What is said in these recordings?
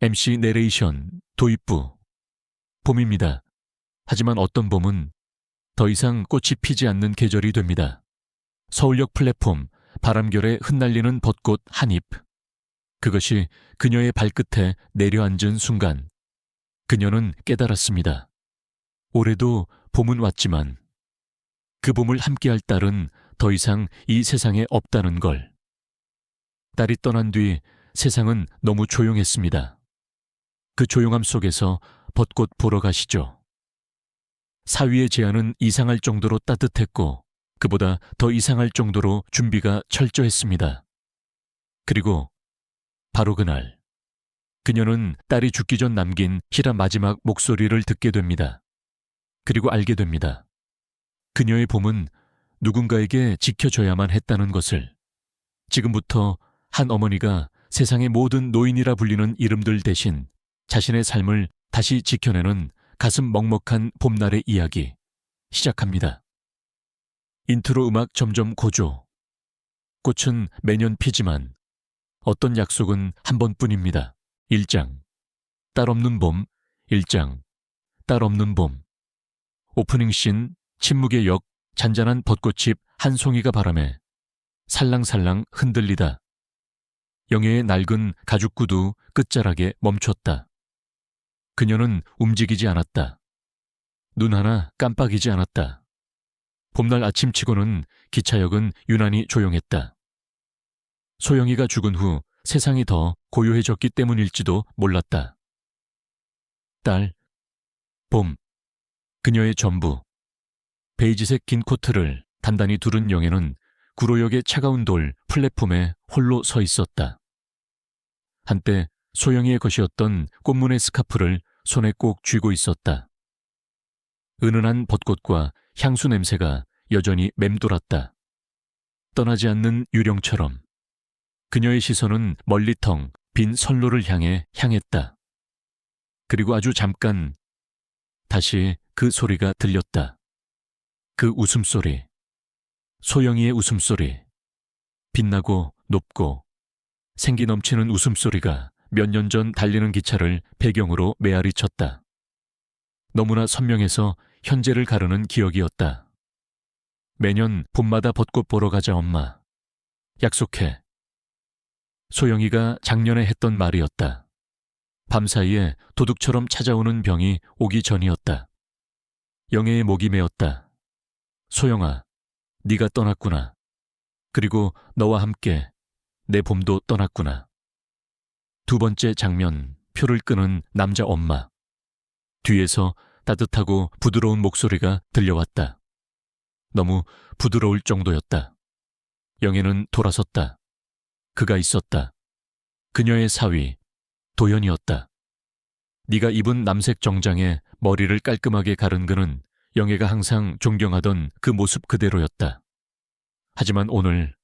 MC 내레이션 도입부. 봄입니다. 하지만 어떤 봄은 더 이상 꽃이 피지 않는 계절이 됩니다. 서울역 플랫폼, 바람결에 흩날리는 벚꽃 한 잎. 그것이 그녀의 발끝에 내려앉은 순간 그녀는 깨달았습니다. 올해도 봄은 왔지만 그 봄을 함께할 딸은 더 이상 이 세상에 없다는 걸. 딸이 떠난 뒤 세상은 너무 조용했습니다. 그 조용함 속에서 벚꽃 보러 가시죠. 사위의 제안은 이상할 정도로 따뜻했고 그보다 더 이상할 정도로 준비가 철저했습니다. 그리고 바로 그날 그녀는 딸이 죽기 전 남긴 희라 마지막 목소리를 듣게 됩니다. 그리고 알게 됩니다. 그녀의 봄은 누군가에게 지켜줘야만 했다는 것을. 지금부터 한 어머니가 세상의 모든 노인이라 불리는 이름들 대신 자신의 삶을 다시 지켜내는 가슴 먹먹한 봄날의 이야기 시작합니다. 인트로 음악 점점 고조. 꽃은 매년 피지만 어떤 약속은 한 번뿐입니다. 1장. 딸 없는 봄. 1장. 딸 없는 봄. 오프닝 씬 침묵의 역 잔잔한 벚꽃잎 한 송이가 바람에 살랑살랑 흔들리다. 영애의 낡은 가죽 구두 끝자락에 멈췄다. 그녀는 움직이지 않았다. 눈 하나 깜빡이지 않았다. 봄날 아침치고는 기차역은 유난히 조용했다. 소영이가 죽은 후 세상이 더 고요해졌기 때문일지도 몰랐다. 딸, 봄, 그녀의 전부. 베이지색 긴 코트를 단단히 두른 영애는 구로역의 차가운 돌 플랫폼에 홀로 서 있었다. 한때 소영이의 것이었던 꽃무늬 스카프를 손에 꼭 쥐고 있었다. 은은한 벚꽃과 향수 냄새가 여전히 맴돌았다. 떠나지 않는 유령처럼. 그녀의 시선은 멀리텅 빈 선로를 향해 향했다. 그리고 아주 잠깐 다시 그 소리가 들렸다. 그 웃음소리. 소영이의 웃음소리. 빛나고 높고 생기 넘치는 웃음소리가 몇 년 전 달리는 기차를 배경으로 메아리 쳤다. 너무나 선명해서 현재를 가르는 기억이었다. 매년 봄마다 벚꽃 보러 가자 엄마. 약속해. 소영이가 작년에 했던 말이었다. 밤사이에 도둑처럼 찾아오는 병이 오기 전이었다. 영애의 목이 메었다. 소영아, 네가 떠났구나. 그리고 너와 함께 내 봄도 떠났구나. 두 번째 장면, 표를 끄는 남자 엄마. 뒤에서 따뜻하고 부드러운 목소리가 들려왔다. 너무 부드러울 정도였다. 영애는 돌아섰다. 그가 있었다. 그녀의 사위, 도연이었다. 네가 입은 남색 정장에 머리를 깔끔하게 가른 그는 영애가 항상 존경하던 그 모습 그대로였다. 하지만 오늘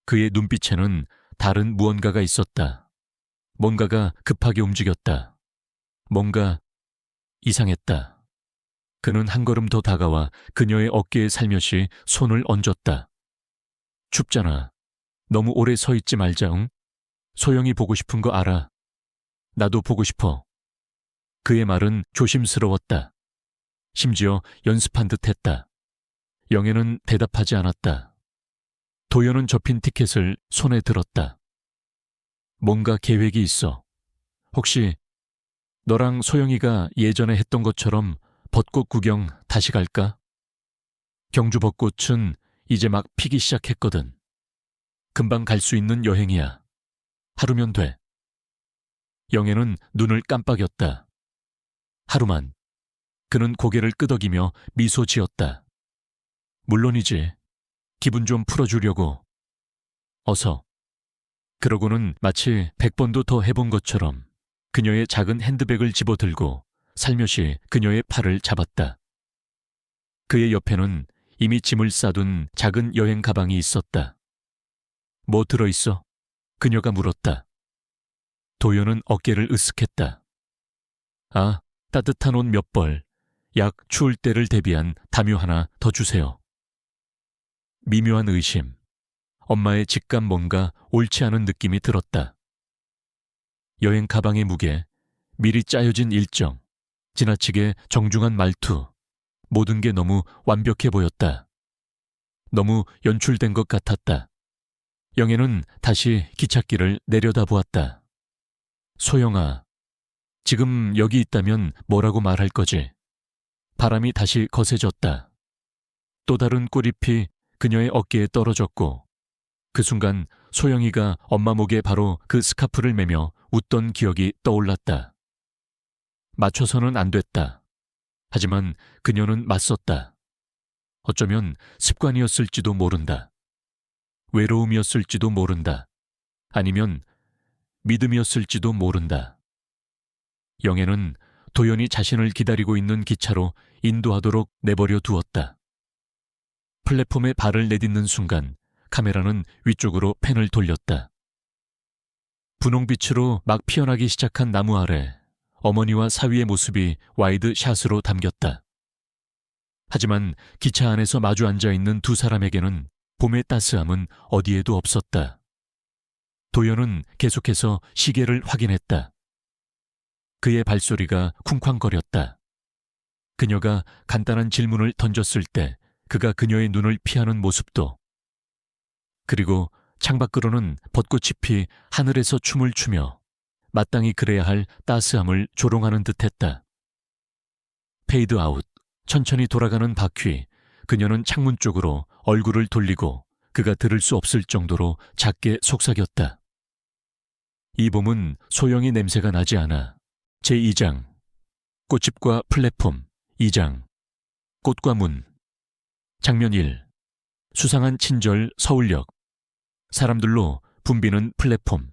그의 눈빛에는 다른 무언가가 있었다. 뭔가가 급하게 움직였다. 뭔가 이상했다. 그는 한 걸음 더 다가와 그녀의 어깨에 살며시 손을 얹었다. 춥잖아. 너무 오래 서 있지 말자, 응? 소영이 보고 싶은 거 알아. 나도 보고 싶어. 그의 말은 조심스러웠다. 심지어 연습한 듯 했다. 영애는 대답하지 않았다. 도연은 접힌 티켓을 손에 들었다. 뭔가 계획이 있어. 혹시 너랑 소영이가 예전에 했던 것처럼 벚꽃 구경 다시 갈까? 경주 벚꽃은 이제 막 피기 시작했거든. 금방 갈 수 있는 여행이야. 하루면 돼. 영애는 눈을 깜빡였다. 하루만. 그는 고개를 끄덕이며 미소 지었다. 물론이지. 기분 좀 풀어주려고. 어서. 그러고는 마치 100번도 더 해본 것처럼 그녀의 작은 핸드백을 집어들고 살며시 그녀의 팔을 잡았다. 그의 옆에는 이미 짐을 싸둔 작은 여행 가방이 있었다. 뭐 들어있어? 그녀가 물었다. 도연은 어깨를 으쓱했다. 아, 따뜻한 옷 몇 벌, 약 추울 때를 대비한 담요 하나 더 주세요. 미묘한 의심. 엄마의 직감 뭔가 옳지 않은 느낌이 들었다. 여행 가방의 무게, 미리 짜여진 일정, 지나치게 정중한 말투, 모든 게 너무 완벽해 보였다. 너무 연출된 것 같았다. 영애는 다시 기찻길을 내려다보았다. 소영아, 지금 여기 있다면 뭐라고 말할 거지? 바람이 다시 거세졌다. 또 다른 꽃잎이 그녀의 어깨에 떨어졌고 그 순간 소영이가 엄마 목에 바로 그 스카프를 매며 웃던 기억이 떠올랐다. 맞춰서는 안 됐다. 하지만 그녀는 맞섰다. 어쩌면 습관이었을지도 모른다. 외로움이었을지도 모른다. 아니면 믿음이었을지도 모른다. 영애는 도연이 자신을 기다리고 있는 기차로 인도하도록 내버려 두었다. 플랫폼에 발을 내딛는 순간 카메라는 위쪽으로 펜을 돌렸다. 분홍빛으로 막 피어나기 시작한 나무 아래 어머니와 사위의 모습이 와이드 샷으로 담겼다. 하지만 기차 안에서 마주 앉아있는 두 사람에게는 봄의 따스함은 어디에도 없었다. 도연은 계속해서 시계를 확인했다. 그의 발소리가 쿵쾅거렸다. 그녀가 간단한 질문을 던졌을 때 그가 그녀의 눈을 피하는 모습도. 그리고 창밖으로는 벚꽃잎이 하늘에서 춤을 추며 마땅히 그래야 할 따스함을 조롱하는 듯했다. 페이드 아웃, 천천히 돌아가는 바퀴, 그녀는 창문 쪽으로 얼굴을 돌리고 그가 들을 수 없을 정도로 작게 속삭였다. 이 봄은 소영이 냄새가 나지 않아. 제2장 꽃집과 플랫폼 2장 꽃과 문 장면 1 수상한 친절 서울역 사람들로 붐비는 플랫폼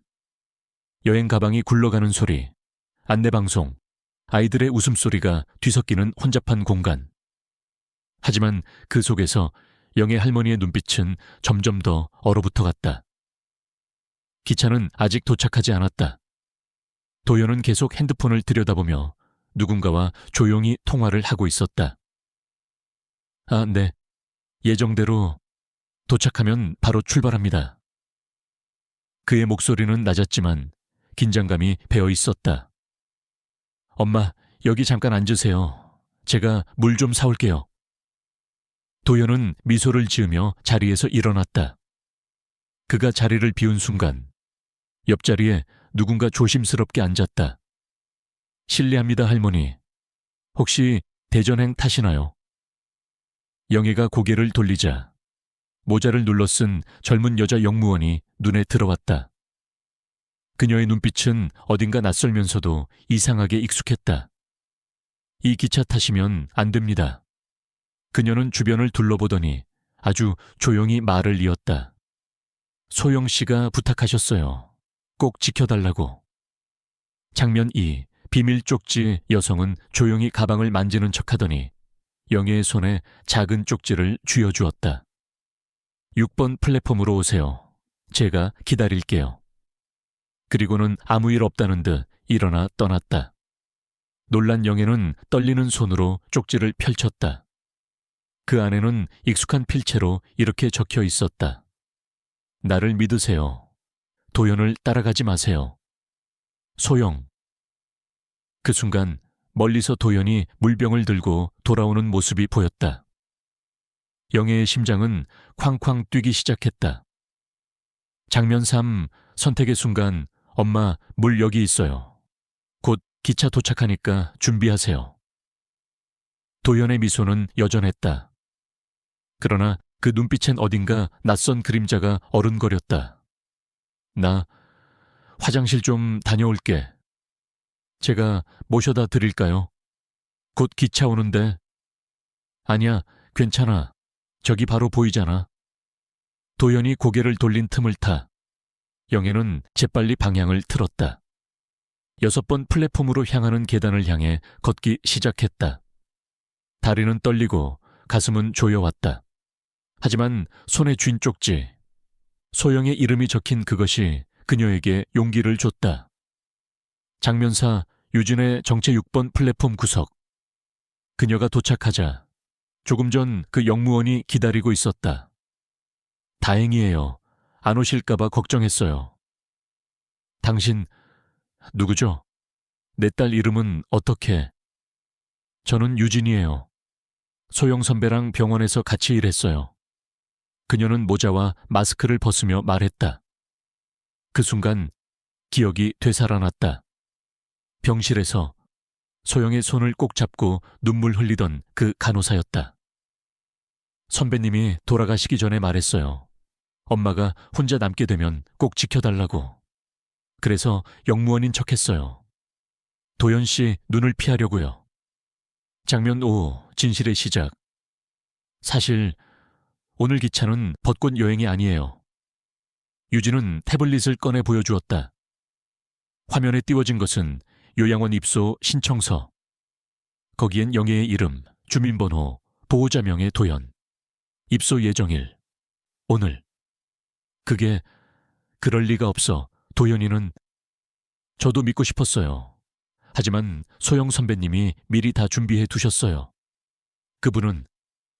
여행 가방이 굴러가는 소리 안내방송 아이들의 웃음소리가 뒤섞이는 혼잡한 공간 하지만 그 속에서 영애 할머니의 눈빛은 점점 더 얼어붙어 갔다. 기차는 아직 도착하지 않았다. 도연은 계속 핸드폰을 들여다보며 누군가와 조용히 통화를 하고 있었다. 아, 네. 예정대로 도착하면 바로 출발합니다. 그의 목소리는 낮았지만 긴장감이 배어 있었다. 엄마, 여기 잠깐 앉으세요. 제가 물 좀 사올게요. 도연은 미소를 지으며 자리에서 일어났다. 그가 자리를 비운 순간 옆자리에 누군가 조심스럽게 앉았다. 실례합니다, 할머니. 혹시 대전행 타시나요? 영애가 고개를 돌리자 모자를 눌러 쓴 젊은 여자 영무원이 눈에 들어왔다. 그녀의 눈빛은 어딘가 낯설면서도 이상하게 익숙했다. 이 기차 타시면 안 됩니다. 그녀는 주변을 둘러보더니 아주 조용히 말을 이었다. 소영 씨가 부탁하셨어요. 꼭 지켜달라고. 장면 2. 비밀 쪽지 여성은 조용히 가방을 만지는 척하더니 영애의 손에 작은 쪽지를 쥐어주었다. 6번 플랫폼으로 오세요. 제가 기다릴게요. 그리고는 아무 일 없다는 듯 일어나 떠났다. 놀란 영애는 떨리는 손으로 쪽지를 펼쳤다. 그 안에는 익숙한 필체로 이렇게 적혀 있었다. 나를 믿으세요. 도연을 따라가지 마세요. 소영. 그 순간 멀리서 도연이 물병을 들고 돌아오는 모습이 보였다. 영애의 심장은 쾅쾅 뛰기 시작했다. 장면 3 선택의 순간 엄마 물 여기 있어요. 곧 기차 도착하니까 준비하세요. 도연의 미소는 여전했다. 그러나 그 눈빛엔 어딘가 낯선 그림자가 어른거렸다. 나 화장실 좀 다녀올게. 제가 모셔다 드릴까요? 곧 기차 오는데. 아니야, 괜찮아. 저기 바로 보이잖아. 도연이 고개를 돌린 틈을 타 영애는 재빨리 방향을 틀었다. 6번 플랫폼으로 향하는 계단을 향해 걷기 시작했다. 다리는 떨리고 가슴은 조여왔다. 하지만 손에 쥔 쪽지, 소영의 이름이 적힌 그것이 그녀에게 용기를 줬다. 장면사 유진의 정체 6번 플랫폼 구석. 그녀가 도착하자 조금 전 그 영무원이 기다리고 있었다. 다행이에요. 안 오실까봐 걱정했어요. 당신 누구죠? 내 딸 이름은 어떻게? 저는 유진이에요. 소영 선배랑 병원에서 같이 일했어요. 그녀는 모자와 마스크를 벗으며 말했다. 그 순간 기억이 되살아났다. 병실에서 소영의 손을 꼭 잡고 눈물 흘리던 그 간호사였다. 선배님이 돌아가시기 전에 말했어요. 엄마가 혼자 남게 되면 꼭 지켜달라고. 그래서 영무원인 척했어요. 도연 씨 눈을 피하려고요. 장면 5, 진실의 시작. 사실 오늘 기차는 벚꽃 여행이 아니에요. 유진은 태블릿을 꺼내 보여주었다. 화면에 띄워진 것은 요양원 입소 신청서. 거기엔 영예의 이름, 주민번호, 보호자명의 도연. 입소 예정일. 오늘. 그게 그럴 리가 없어. 도연이는. 저도 믿고 싶었어요. 하지만 소영 선배님이 미리 다 준비해 두셨어요. 그분은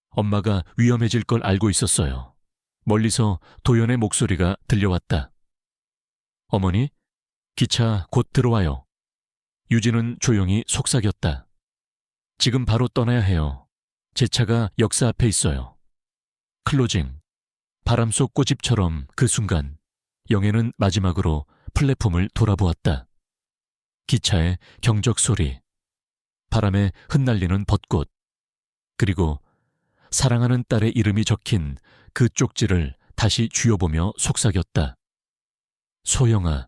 엄마가 위험해질 걸 알고 있었어요. 멀리서 도연의 목소리가 들려왔다. 어머니, 기차 곧 들어와요. 유진은 조용히 속삭였다. 지금 바로 떠나야 해요. 제 차가 역사 앞에 있어요. 클로징. 바람 속 꼬집처럼 그 순간 영애는 마지막으로 플랫폼을 돌아보았다. 기차의 경적 소리, 바람에 흩날리는 벚꽃, 그리고 사랑하는 딸의 이름이 적힌 그 쪽지를 다시 쥐어보며 속삭였다. 소영아,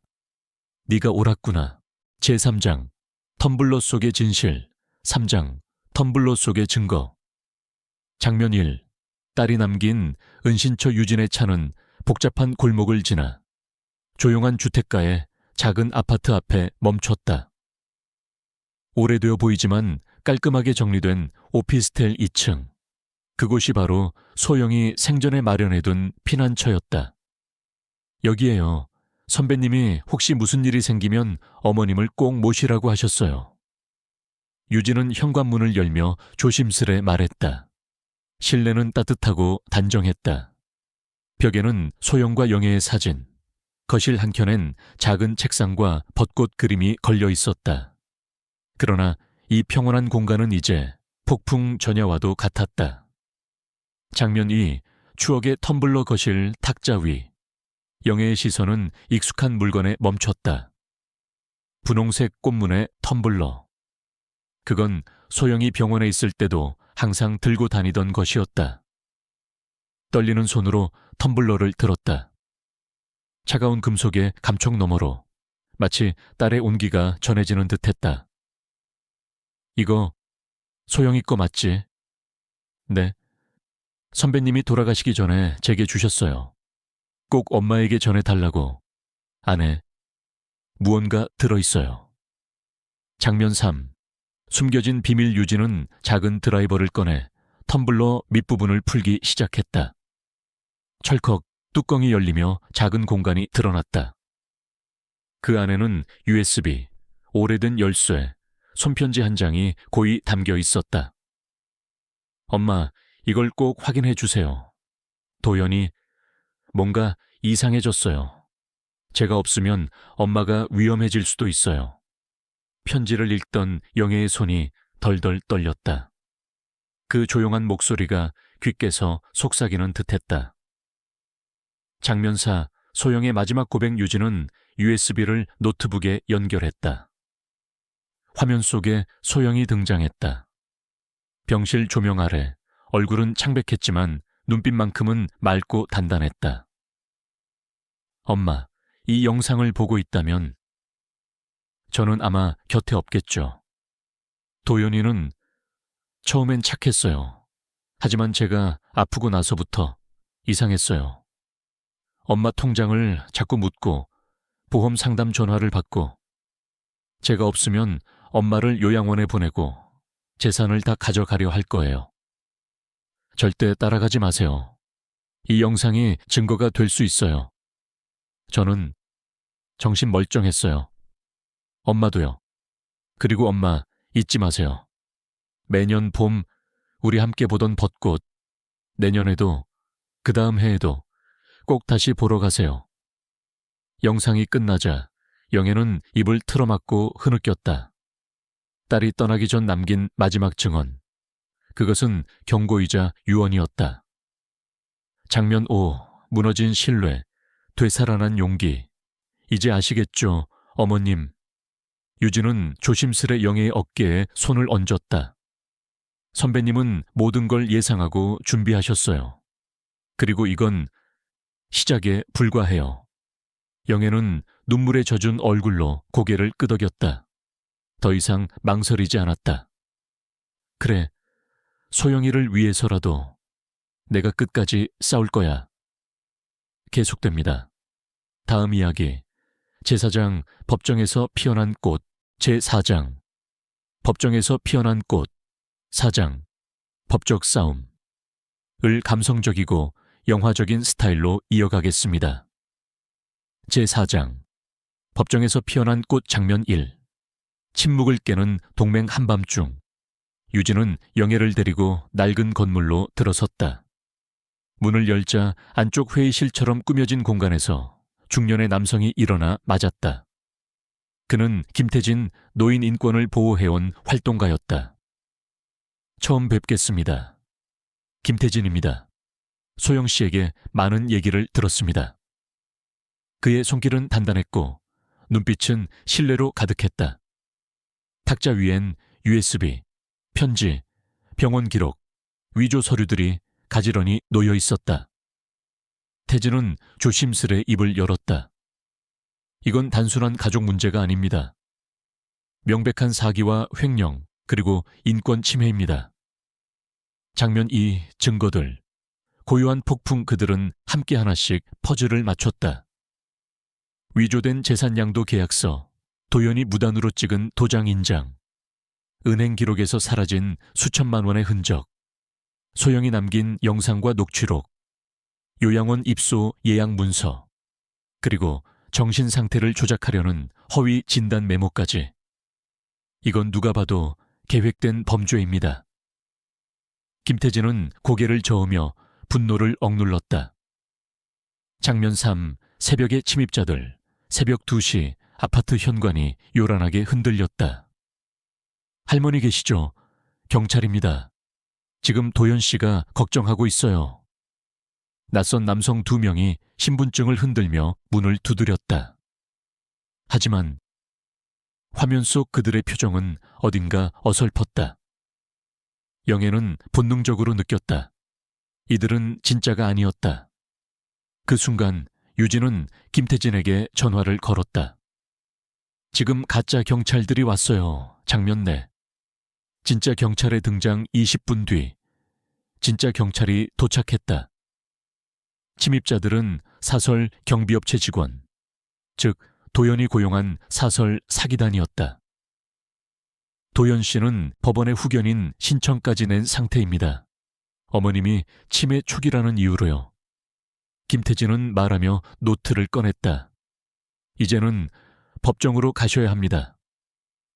네가 옳았구나. 제3장, 텀블러 속의 진실. 3장, 텀블러 속의 증거. 장면 1, 딸이 남긴 은신처 유진의 차는 복잡한 골목을 지나 조용한 주택가의 작은 아파트 앞에 멈췄다. 오래되어 보이지만 깔끔하게 정리된 오피스텔 2층. 그곳이 바로 소영이 생전에 마련해둔 피난처였다. 여기에요. 선배님이 혹시 무슨 일이 생기면 어머님을 꼭 모시라고 하셨어요. 유진은 현관문을 열며 조심스레 말했다. 실내는 따뜻하고 단정했다. 벽에는 소영과 영애의 사진, 거실 한켠엔 작은 책상과 벚꽃 그림이 걸려 있었다. 그러나 이 평온한 공간은 이제 폭풍 전야와도 같았다. 장면 2, 추억의 텀블러 거실 탁자 위. 영애의 시선은 익숙한 물건에 멈췄다. 분홍색 꽃무늬 텀블러. 그건 소영이 병원에 있을 때도 항상 들고 다니던 것이었다. 떨리는 손으로 텀블러를 들었다. 차가운 금속의 감촉 너머로 마치 딸의 온기가 전해지는 듯했다. 이거 소영이 거 맞지? 네. 선배님이 돌아가시기 전에 제게 주셨어요. 꼭 엄마에게 전해달라고. 안에 무언가 들어있어요. 장면 3. 숨겨진 비밀 유진은 작은 드라이버를 꺼내 텀블러 밑부분을 풀기 시작했다. 철컥 뚜껑이 열리며 작은 공간이 드러났다. 그 안에는 USB, 오래된 열쇠, 손편지 한 장이 고이 담겨 있었다. 엄마, 이걸 꼭 확인해 주세요. 도연이 뭔가 이상해졌어요. 제가 없으면 엄마가 위험해질 수도 있어요. 편지를 읽던 영애의 손이 덜덜 떨렸다. 그 조용한 목소리가 귓께서 속삭이는 듯했다. 장면 4, 소영의 마지막 고백 유진은 USB를 노트북에 연결했다. 화면 속에 소영이 등장했다. 병실 조명 아래 얼굴은 창백했지만 눈빛만큼은 맑고 단단했다. 엄마, 이 영상을 보고 있다면 저는 아마 곁에 없겠죠. 도연이는 처음엔 착했어요. 하지만 제가 아프고 나서부터 이상했어요. 엄마 통장을 자꾸 묻고 보험 상담 전화를 받고 제가 없으면 엄마를 요양원에 보내고 재산을 다 가져가려 할 거예요. 절대 따라가지 마세요. 이 영상이 증거가 될 수 있어요. 저는 정신 멀쩡했어요. 엄마도요. 그리고 엄마 잊지 마세요. 매년 봄 우리 함께 보던 벚꽃, 내년에도 그 다음 해에도 꼭 다시 보러 가세요. 영상이 끝나자 영애는 입을 틀어막고 흐느꼈다. 딸이 떠나기 전 남긴 마지막 증언. 그것은 경고이자 유언이었다. 장면 5. 무너진 신뢰, 되살아난 용기. 이제 아시겠죠, 어머님. 유진은 조심스레 영애의 어깨에 손을 얹었다. 선배님은 모든 걸 예상하고 준비하셨어요. 그리고 이건 시작에 불과해요. 영애는 눈물에 젖은 얼굴로 고개를 끄덕였다. 더 이상 망설이지 않았다. 그래, 소영이를 위해서라도 내가 끝까지 싸울 거야. 계속됩니다. 다음 이야기. 제4장 법정에서 피어난 꽃. 제4장 법정에서 피어난 꽃. 4장 법적 싸움. 을 감성적이고 영화적인 스타일로 이어가겠습니다. 제4장 법정에서 피어난 꽃 장면 1. 침묵을 깨는 동맹 한밤중. 유진은 영애를 데리고 낡은 건물로 들어섰다. 문을 열자 안쪽 회의실처럼 꾸며진 공간에서 중년의 남성이 일어나 맞았다. 그는 김태진 노인 인권을 보호해온 활동가였다. 처음 뵙겠습니다. 김태진입니다. 소영 씨에게 많은 얘기를 들었습니다. 그의 손길은 단단했고 눈빛은 신뢰로 가득했다. 탁자 위엔 USB, 편지, 병원 기록, 위조 서류들이 가지런히 놓여 있었다. 태진은 조심스레 입을 열었다. 이건 단순한 가족 문제가 아닙니다. 명백한 사기와 횡령, 그리고 인권 침해입니다. 장면 2. 증거들. 고요한 폭풍 그들은 함께 하나씩 퍼즐을 맞췄다. 위조된 재산양도 계약서, 도연이 무단으로 찍은 도장 인장, 은행 기록에서 사라진 수천만 원의 흔적, 소영이 남긴 영상과 녹취록, 요양원 입소 예약 문서, 그리고 정신 상태를 조작하려는 허위 진단 메모까지. 이건 누가 봐도 계획된 범죄입니다. 김태진은 고개를 저으며 분노를 억눌렀다. 장면 3. 새벽의 침입자들. 새벽 2시 아파트 현관이 요란하게 흔들렸다. 할머니 계시죠? 경찰입니다. 지금 도연 씨가 걱정하고 있어요. 낯선 남성 2명이 신분증을 흔들며 문을 두드렸다. 하지만 화면 속 그들의 표정은 어딘가 어설펐다. 영애는 본능적으로 느꼈다. 이들은 진짜가 아니었다. 그 순간 유진은 김태진에게 전화를 걸었다. 지금 가짜 경찰들이 왔어요. 장면 내. 진짜 경찰의 등장 20분 뒤 진짜 경찰이 도착했다. 침입자들은 사설 경비업체 직원, 즉 도연이 고용한 사설 사기단이었다. 도연 씨는 법원의 후견인 신청까지 낸 상태입니다. 어머님이 치매 초기라는 이유로요. 김태진은 말하며 노트를 꺼냈다. 이제는 법정으로 가셔야 합니다.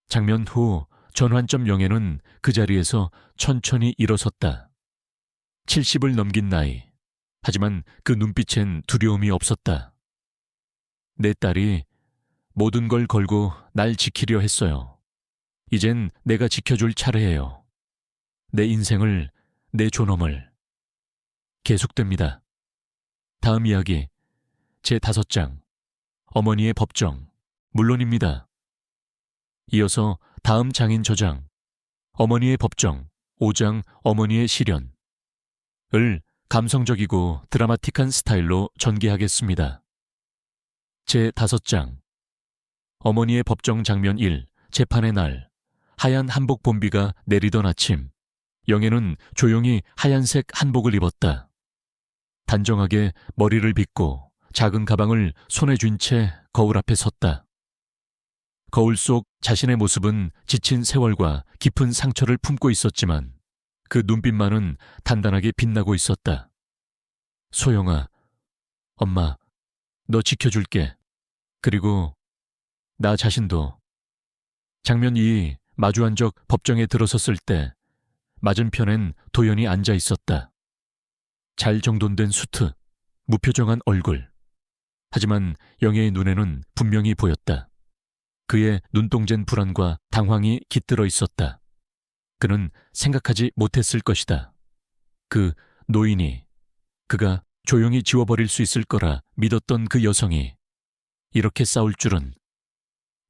장면 후 전환점 영애는 그 자리에서 천천히 일어섰다. 70을 넘긴 나이. 하지만 그 눈빛엔 두려움이 없었다. 내 딸이 모든 걸 걸고 날 지키려 했어요. 이젠 내가 지켜줄 차례예요. 내 인생을, 내 존엄을. 계속됩니다. 다음 이야기. 제5장. 어머니의 법정. 물론입니다. 이어서 다음 장인 저장. 어머니의 법정. 5장 어머니의 시련. 을 감성적이고 드라마틱한 스타일로 전개하겠습니다. 제5장. 어머니의 법정 장면 1. 재판의 날. 하얀 한복 봄비가 내리던 아침. 영애는 조용히 하얀색 한복을 입었다. 단정하게 머리를 빗고 작은 가방을 손에 쥔 채 거울 앞에 섰다. 거울 속 자신의 모습은 지친 세월과 깊은 상처를 품고 있었지만 그 눈빛만은 단단하게 빛나고 있었다. 소영아, 엄마, 너 지켜줄게. 그리고 나 자신도. 장면 2. 마주한 적 법정에 들어섰을 때 맞은편엔 도연이 앉아 있었다. 잘 정돈된 수트, 무표정한 얼굴. 하지만 영애의 눈에는 분명히 보였다. 그의 눈동자는 불안과 당황이 깃들어 있었다. 그는 생각하지 못했을 것이다. 그 노인이, 그가 조용히 지워버릴 수 있을 거라 믿었던 그 여성이 이렇게 싸울 줄은.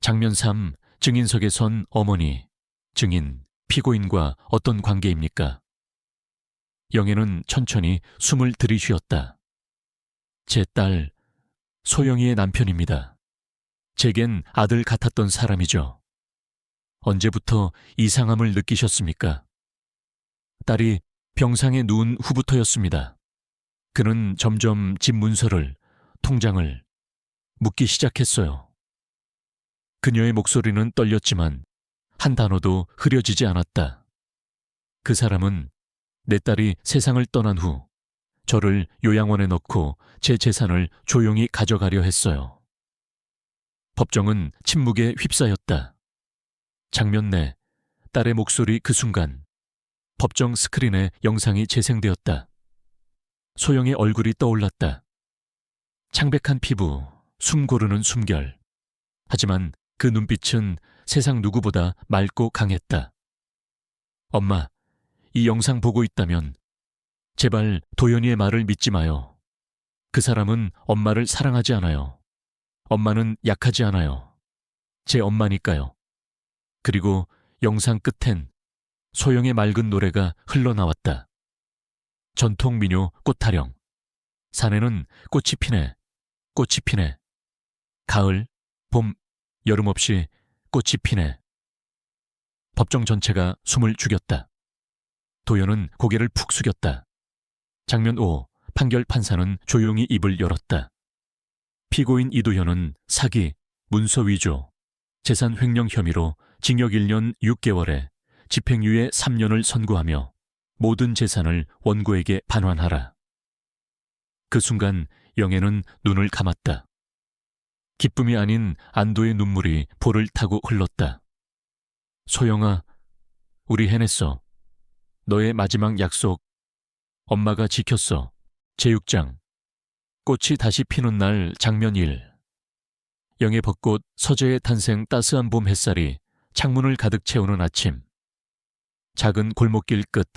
장면 3, 증인석에 선 어머니, 증인, 피고인과 어떤 관계입니까? 영애는 천천히 숨을 들이쉬었다. 제 딸, 소영이의 남편입니다. 제겐 아들 같았던 사람이죠. 언제부터 이상함을 느끼셨습니까? 딸이 병상에 누운 후부터였습니다. 그는 점점 집 문서를, 통장을 묻기 시작했어요. 그녀의 목소리는 떨렸지만 한 단어도 흐려지지 않았다. 그 사람은 내 딸이 세상을 떠난 후 저를 요양원에 넣고 제 재산을 조용히 가져가려 했어요. 법정은 침묵에 휩싸였다. 장면 내 딸의 목소리 그 순간 법정 스크린에 영상이 재생되었다. 소영의 얼굴이 떠올랐다. 창백한 피부, 숨 고르는 숨결. 하지만 그 눈빛은 세상 누구보다 맑고 강했다. 엄마, 이 영상 보고 있다면 제발 도연이의 말을 믿지 마요. 그 사람은 엄마를 사랑하지 않아요. 엄마는 약하지 않아요. 제 엄마니까요. 그리고 영상 끝엔 소영의 맑은 노래가 흘러나왔다. 전통 민요 꽃타령. 산에는 꽃이 피네, 꽃이 피네. 가을, 봄, 여름 없이 꽃이 피네. 법정 전체가 숨을 죽였다. 도연은 고개를 푹 숙였다. 장면 5, 판결 판사는 조용히 입을 열었다. 피고인 이도현은 사기, 문서 위조, 재산 횡령 혐의로 징역 1년 6개월에 집행유예 3년을 선고하며 모든 재산을 원고에게 반환하라. 그 순간 영애는 눈을 감았다. 기쁨이 아닌 안도의 눈물이 볼을 타고 흘렀다. 소영아, 우리 해냈어. 너의 마지막 약속, 엄마가 지켰어. 제6장. 꽃이 다시 피는 날 장면 1. 영의 벚꽃 서재의 탄생 따스한 봄 햇살이 창문을 가득 채우는 아침. 작은 골목길 끝,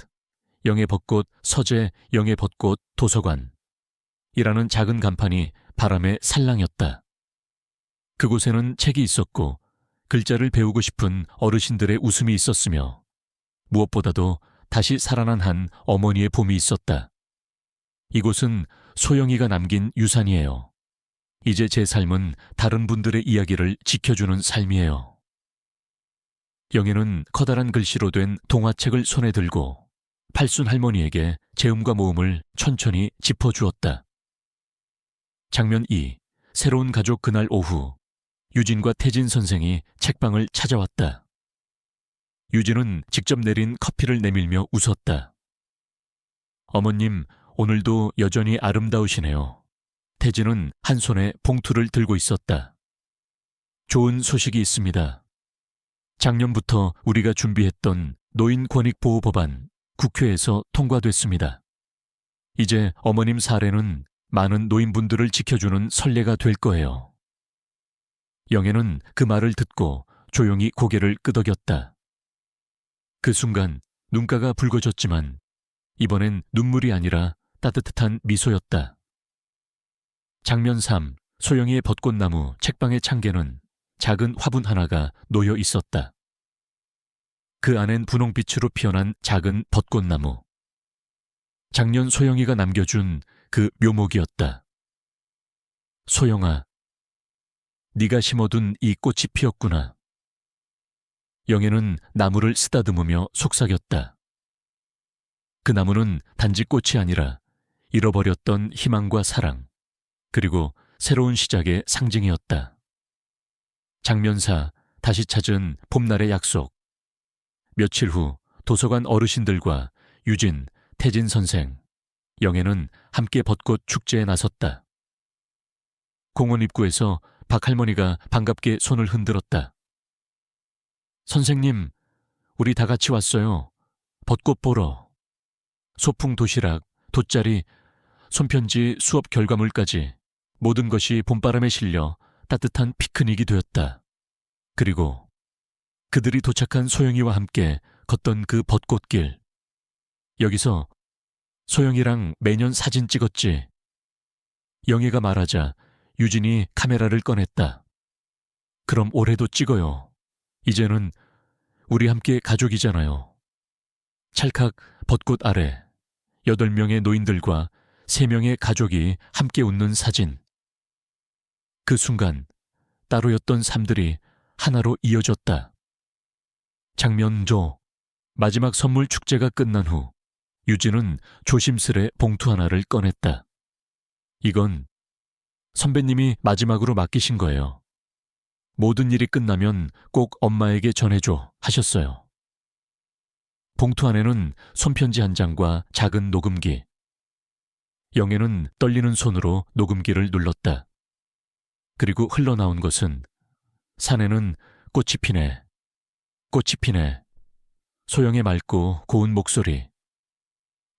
영의 벚꽃 서재 영의 벚꽃 도서관. 이라는 작은 간판이 바람에 살랑였다. 그곳에는 책이 있었고 글자를 배우고 싶은 어르신들의 웃음이 있었으며 무엇보다도 다시 살아난 한 어머니의 봄이 있었다. 이곳은 소영이가 남긴 유산이에요. 이제 제 삶은 다른 분들의 이야기를 지켜주는 삶이에요. 영애는 커다란 글씨로 된 동화책을 손에 들고 팔순 할머니에게 재음과 모음을 천천히 짚어주었다. 장면 2. 새로운 가족 그날 오후 유진과 태진 선생이 책방을 찾아왔다. 유진은 직접 내린 커피를 내밀며 웃었다. 어머님, 오늘도 여전히 아름다우시네요. 태진은 한 손에 봉투를 들고 있었다. 좋은 소식이 있습니다. 작년부터 우리가 준비했던 노인권익보호 법안 국회에서 통과됐습니다. 이제 어머님 사례는 많은 노인분들을 지켜주는 선례가 될 거예요. 영애는 그 말을 듣고 조용히 고개를 끄덕였다. 그 순간 눈가가 붉어졌지만 이번엔 눈물이 아니라 따뜻한 미소였다. 장면 3. 소영이의 벚꽃나무 책방의 창개는 작은 화분 하나가 놓여 있었다. 그 안엔 분홍빛으로 피어난 작은 벚꽃나무. 작년 소영이가 남겨준 그 묘목이었다. 소영아, 네가 심어둔 이 꽃이 피었구나. 영애는 나무를 쓰다듬으며 속삭였다. 그 나무는 단지 꽃이 아니라 잃어버렸던 희망과 사랑, 그리고 새로운 시작의 상징이었다. 장면 4. 다시 찾은 봄날의 약속. 며칠 후 도서관 어르신들과 유진, 태진 선생, 영애는 함께 벚꽃 축제에 나섰다. 공원 입구에서 박 할머니가 반갑게 손을 흔들었다. 선생님, 우리 다 같이 왔어요. 벚꽃 보러. 소풍 도시락, 돗자리, 손편지 수업 결과물까지 모든 것이 봄바람에 실려 따뜻한 피크닉이 되었다. 그리고 그들이 도착한 소영이와 함께 걷던 그 벚꽃길. 여기서 소영이랑 매년 사진 찍었지. 영애가 말하자 유진이 카메라를 꺼냈다. 그럼 올해도 찍어요. 이제는 우리 함께 가족이잖아요. 찰칵 벚꽃 아래 8명의 노인들과 3명의 가족이 함께 웃는 사진. 그 순간 따로였던 삶들이 하나로 이어졌다. 장면조. 마지막 선물 축제가 끝난 후 유진은 조심스레 봉투 하나를 꺼냈다. 이건 선배님이 마지막으로 맡기신 거예요. 모든 일이 끝나면 꼭 엄마에게 전해줘 하셨어요. 봉투 안에는 손편지 한 장과 작은 녹음기. 영애는 떨리는 손으로 녹음기를 눌렀다. 그리고 흘러나온 것은 산에는 꽃이 피네. 꽃이 피네. 소영의 맑고 고운 목소리.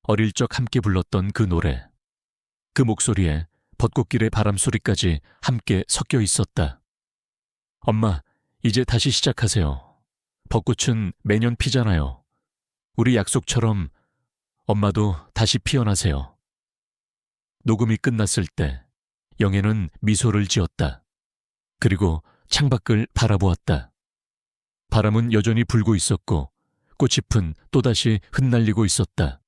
어릴 적 함께 불렀던 그 노래. 그 목소리에 벚꽃길의 바람소리까지 함께 섞여 있었다. 엄마, 이제 다시 시작하세요. 벚꽃은 매년 피잖아요. 우리 약속처럼 엄마도 다시 피어나세요. 녹음이 끝났을 때 영애는 미소를 지었다. 그리고 창밖을 바라보았다. 바람은 여전히 불고 있었고 꽃잎은 또다시 흩날리고 있었다.